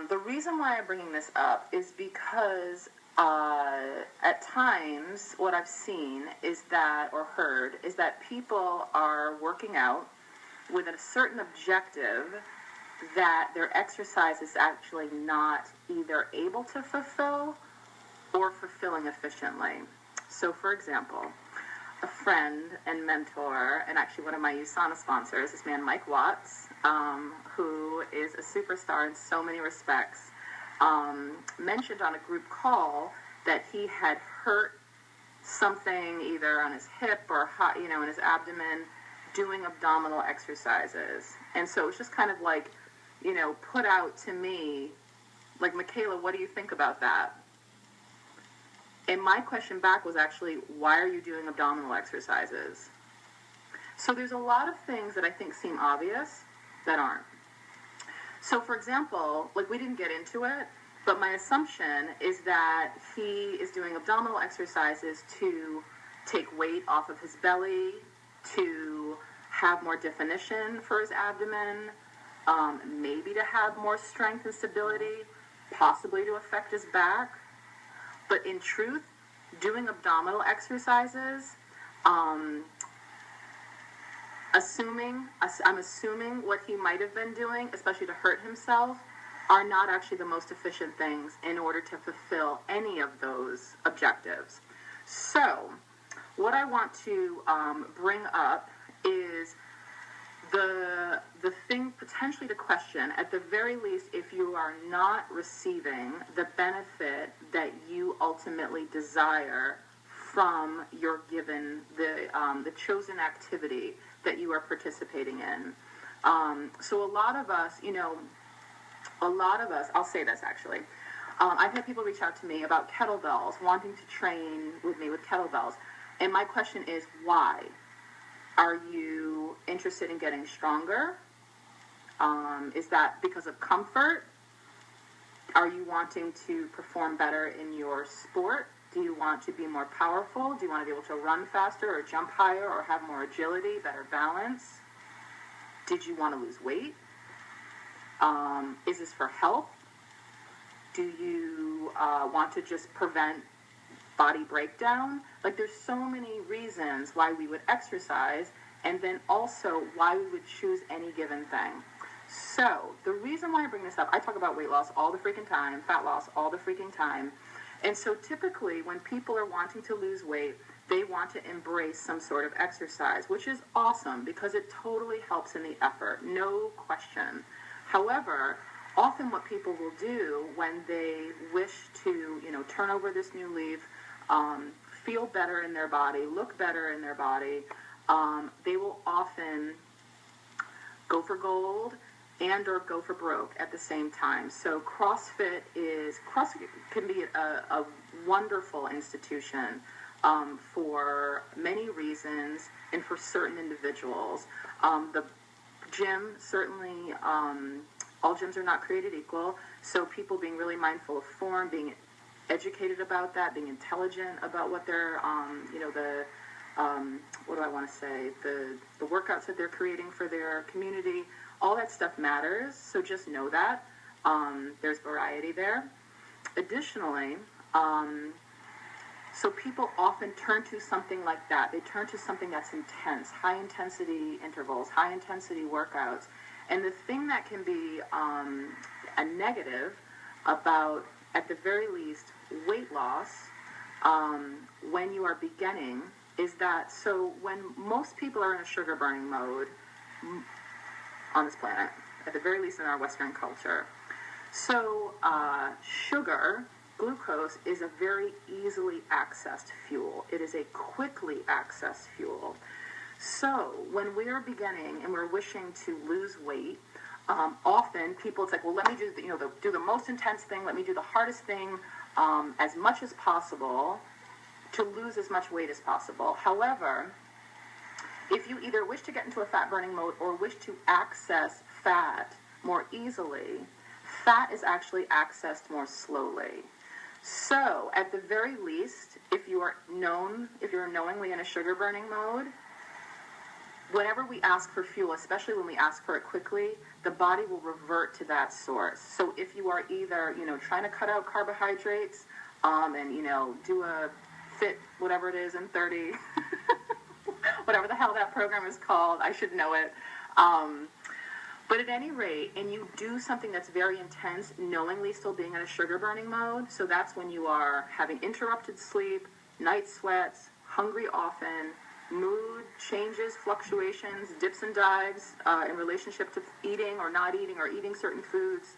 The reason why I'm bringing this up is because at times what I've seen is that, or heard, is that people are working out with a certain objective that their exercise is actually not either able to fulfill or fulfilling efficiently. So, for example, a friend and mentor, and actually one of my USANA sponsors, this man Mike Watts, who is a superstar in so many respects, mentioned on a group call that he had hurt something either on his hip or in his abdomen doing abdominal exercises. And so it was just kind of like, put out to me, like, Michaela, what do you think about that? And my question back was actually, why are you doing abdominal exercises? So there's a lot of things that I think seem obvious that aren't. So, for example, like, we didn't get into it, but my assumption is that he is doing abdominal exercises to take weight off of his belly, to have more definition for his abdomen, maybe to have more strength and stability, possibly to affect his back. But in truth, doing abdominal exercises, I'm assuming what he might have been doing, especially to hurt himself, are not actually the most efficient things in order to fulfill any of those objectives. So, what I want to bring up is the thing potentially to question, at the very least, if you are not receiving the benefit that you ultimately desire from your given, the chosen activity that you are participating in. So a lot of us, I'll say this actually, I've had people reach out to me about kettlebells, wanting to train with me with kettlebells. And my question is, why? Are you interested in getting stronger? Is that because of comfort? Are you wanting to perform better in your sport? Do you want to be more powerful? Do you want to be able to run faster or jump higher or have more agility, better balance? Did you want to lose weight? Is this for health? Do you want to just prevent body breakdown? Like, there's so many reasons why we would exercise, and then also why we would choose any given thing. So the reason why I bring this up, I talk about weight loss all the freaking time, fat loss all the freaking time. And so typically when people are wanting to lose weight, they want to embrace some sort of exercise, which is awesome because it totally helps in the effort, no question. However, often what people will do when they wish to, turn over this new leaf, feel better in their body, look better in their body, they will often go for gold and or go for broke at the same time. So CrossFit can be a wonderful institution for many reasons and for certain individuals. The gym, certainly, all gyms are not created equal, so people being really mindful of form, being educated about that, being intelligent about what they're, the workouts that they're creating for their community, all that stuff matters, so just know that. There's variety there. Additionally, so people often turn to something like that. They turn to something that's intense, high-intensity intervals, high-intensity workouts. And the thing that can be a negative about, at the very least, weight loss when you are beginning is that, so when most people are in a sugar-burning mode on this planet, at the very least in our Western culture, so sugar, glucose, is a very easily accessed fuel. It is a quickly accessed fuel. So when we're beginning and we're wishing to lose weight, often people, it's like, well, let me do the most intense thing, let me do the hardest thing as much as possible to lose as much weight as possible. However, if you either wish to get into a fat-burning mode or wish to access fat more easily, fat is actually accessed more slowly. So, at the very least, if you're knowingly in a sugar-burning mode, whenever we ask for fuel, especially when we ask for it quickly, the body will revert to that source. So if you are either, trying to cut out carbohydrates, and, do a fit, whatever it is, in 30, whatever the hell that program is called, I should know it. But at any rate, and you do something that's very intense, knowingly still being in a sugar burning mode, so that's when you are having interrupted sleep, night sweats, hungry often, mood changes, fluctuations, dips and dives in relationship to eating or not eating or eating certain foods,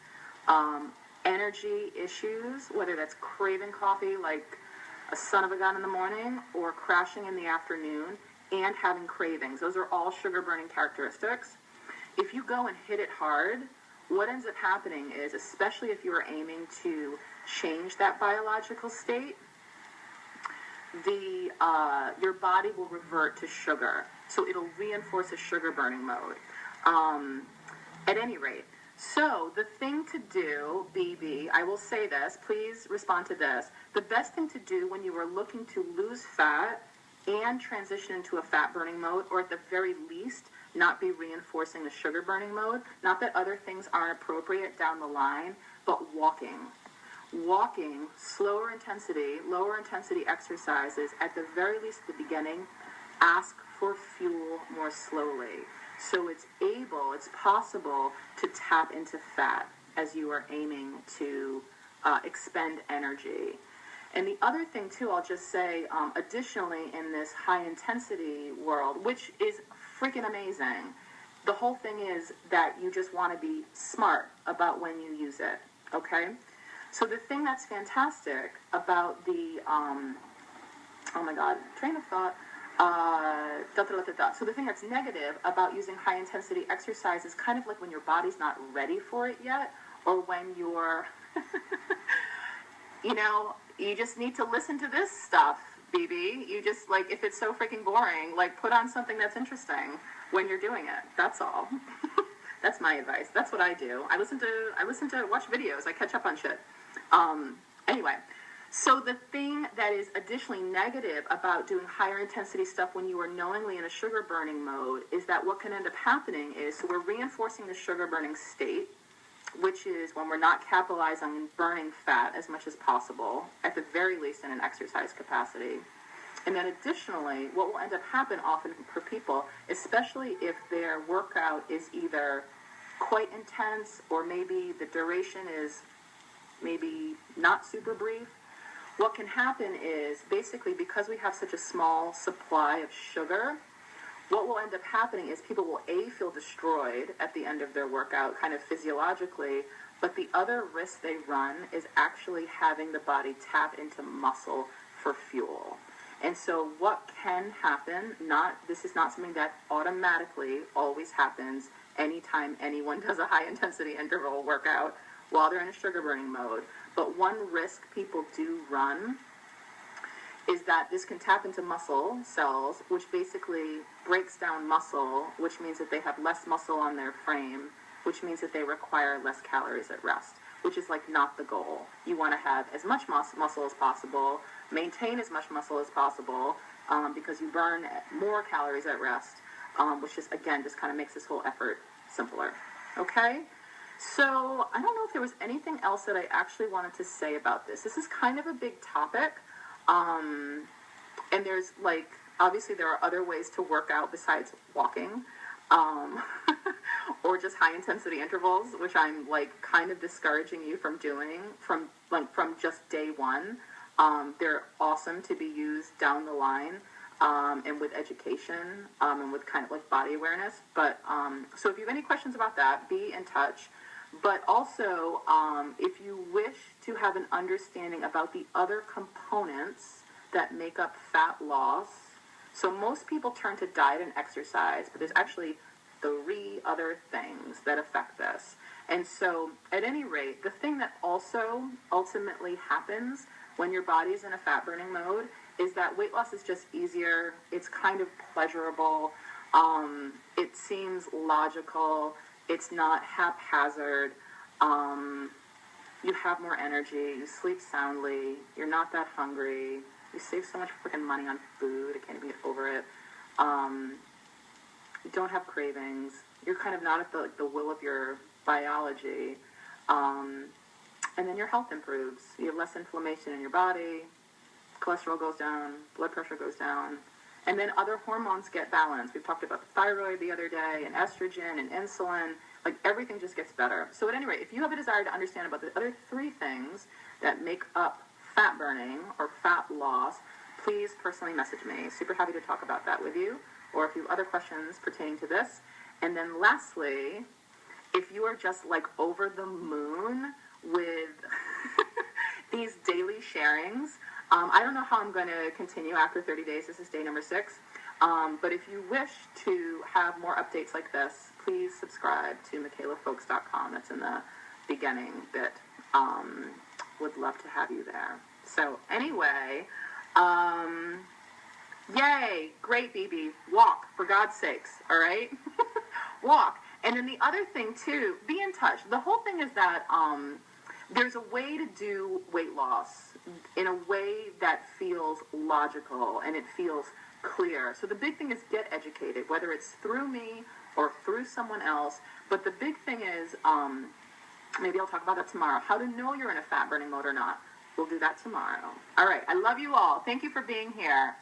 energy issues, whether that's craving coffee like a son of a gun in the morning or crashing in the afternoon, and having cravings. Those are all sugar burning characteristics. If you go and hit it hard, what ends up happening is, especially if you are aiming to change that biological state, your body will revert to sugar. So it'll reinforce a sugar burning mode. At any rate, so the thing to do, BB, I will say this, please respond to this. The best thing to do when you are looking to lose fat and transition into a fat burning mode, or at the very least, not be reinforcing the sugar burning mode, not that other things aren't appropriate down the line, but walking, lower intensity exercises, at the very least at the beginning, ask for fuel more slowly. So it's possible to tap into fat as you are aiming to expend energy. And the other thing, too, I'll just say, additionally, in this high-intensity world, which is freaking amazing, the whole thing is that you just want to be smart about when you use it, okay? So the thing that's fantastic about the, train of thought, So the thing that's negative about using high-intensity exercise is kind of like when your body's not ready for it yet, or when you're, you just need to listen to this stuff, BB. You just, if it's so freaking boring, put on something that's interesting when you're doing it. That's all. That's my advice. That's what I do. I watch videos. I catch up on shit. Anyway, so the thing that is additionally negative about doing higher intensity stuff when you are knowingly in a sugar burning mode is that what can end up happening is, so we're reinforcing the sugar burning state, which is when we're not capitalizing on burning fat as much as possible, at the very least in an exercise capacity. And then additionally, what will end up happening often for people, especially if their workout is either quite intense or maybe the duration is maybe not super brief, what can happen is basically because we have such a small supply of sugar, what will end up happening is people will feel destroyed at the end of their workout, kind of physiologically, but the other risk they run is actually having the body tap into muscle for fuel. And so what can happen, this is not something that automatically always happens anytime anyone does a high-intensity interval workout while they're in a sugar-burning mode, but one risk people do run is that this can tap into muscle cells, which basically breaks down muscle, which means that they have less muscle on their frame, which means that they require less calories at rest, which is not the goal. You want to have as much muscle as possible, maintain as much muscle as possible, because you burn more calories at rest, which is, again, just kind of makes this whole effort simpler. Okay? So I don't know if there was anything else that I actually wanted to say about this. This is kind of a big topic. And there's obviously there are other ways to work out besides walking, or just high intensity intervals, which I'm kind of discouraging you from doing from just day one. They're awesome to be used down the line, and with education, and with kind of body awareness. But, so if you have any questions about that, be in touch. But also, if you wish to have an understanding about the other components that make up fat loss, so most people turn to diet and exercise, but there's actually 3 other things that affect this. And so, at any rate, the thing that also ultimately happens when your body's in a fat-burning mode is that weight loss is just easier. It's kind of pleasurable. It seems logical. It's not haphazard. You have more energy. You sleep soundly. You're not that hungry. You save so much freaking money on food. I can't even get over it. You don't have cravings. you're kind of not at the will of your biology. And then your health improves. You have less inflammation in your body, cholesterol goes down, blood pressure goes down, and then other hormones get balanced. We've talked about the thyroid the other day, and estrogen and insulin. Like, everything just gets better. So at any rate, if you have a desire to understand about the other 3 things that make up fat burning or fat loss, please personally message me. Super happy to talk about that with you, or if you have other questions pertaining to this. And then lastly, if you are just like over the moon with these daily sharings, I don't know how I'm going to continue after 30 days. This is day number 6. But if you wish to have more updates like this, please subscribe to MichaelaFolks.com. That's in the beginning bit. Would love to have you there. So anyway, yay, great, BB. Walk, for God's sakes, all right? Walk. And then the other thing, too, be in touch. The whole thing is that there's a way to do weight loss in a way that feels logical and it feels clear. So the big thing is get educated, whether it's through me or through someone else. But the big thing is, maybe I'll talk about that tomorrow, how to know you're in a fat-burning mode or not. We'll do that tomorrow. All right. I love you all. Thank you for being here.